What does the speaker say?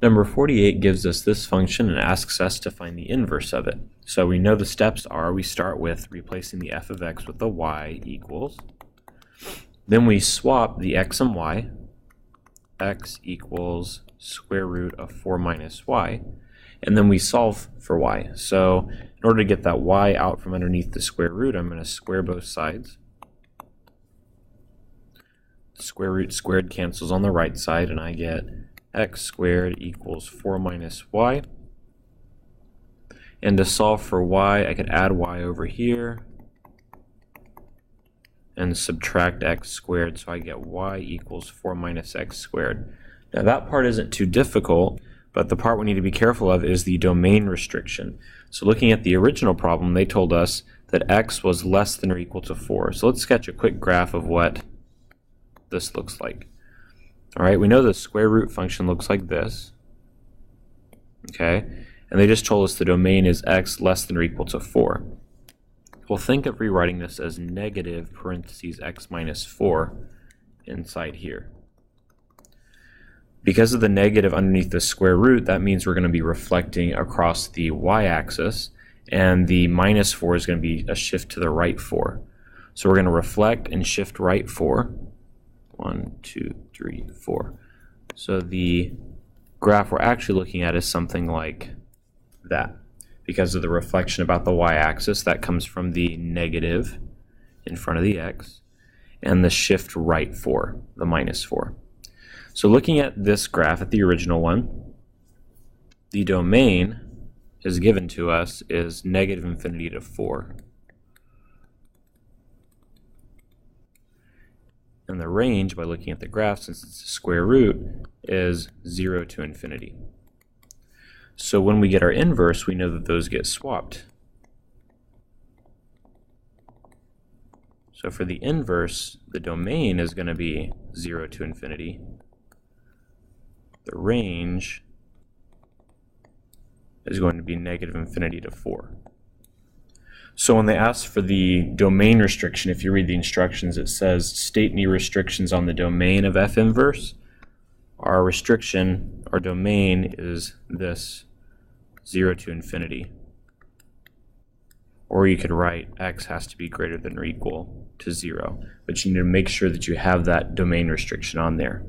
Number 48 gives us this function and asks us to find the inverse of it. So we know the steps are, we start with replacing the f of x with the y equals. Then we swap the x and y. X equals square root of 4 minus y. And then we solve for y. So in order to get that y out from underneath the square root, I'm going to square both sides. Square root squared cancels on the right side, and I get x squared equals 4 minus y. And to solve for y, I could add y over here and subtract x squared, so I get y equals 4 minus x squared. Now that part isn't too difficult, but the part we need to be careful of is the domain restriction. So looking at the original problem, they told us that x was less than or equal to 4. So let's sketch a quick graph of what this looks like. Alright, we know the square root function looks like this. Okay, and they just told us the domain is x less than or equal to 4. We'll think of rewriting this as negative parentheses x minus 4 inside here. Because of the negative underneath the square root, that means we're going to be reflecting across the y-axis, and the minus 4 is going to be a shift to the right 4. So we're going to reflect and shift right 4. 1, 2, 3, 4. So the graph we're actually looking at is something like that. Because of the reflection about the y-axis, that comes from the negative in front of the x, and the shift right 4, the minus 4. So looking at this graph, at the original one, the domain is given to us is negative infinity to 4. And the range, by looking at the graph, since it's a square root, is 0 to infinity. So when we get our inverse, we know that those get swapped. So for the inverse, the domain is going to be 0 to infinity. The range is going to be negative infinity to 4. So when they ask for the domain restriction, if you read the instructions, it says state any restrictions on the domain of f inverse. Our restriction, our domain, is this 0 to infinity. Or you could write x has to be greater than or equal to 0. But you need to make sure that you have that domain restriction on there.